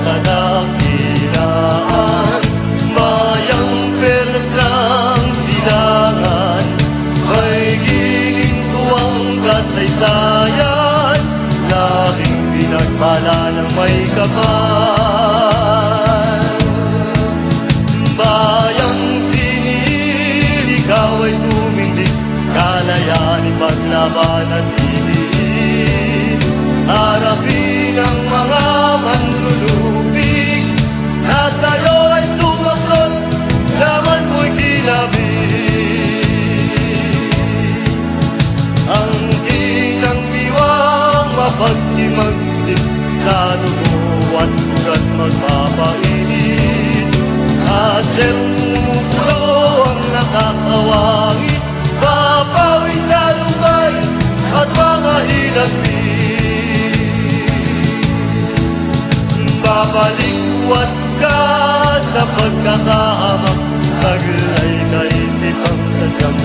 kadakilaan. Bayang perlas ng silangan, may ginintuang kasaysayan, lahing pinagpala ng may kapal. Bayang sinil, ikaw ay tumindig, kalayaan ipaglaban at ibigin. Harapin ang mga manlulupig, na sa'yo ay sumaklot, laman mo'y kinabig. Ang inang diwang mapagkimagsik sa dugo at ugat magpapainit. Asermulo ang nakakawangis, papawi sa lumbay at mga hinagpis. Babalikwas ka sa pagkakahamak, taglay kaisip ang sadyang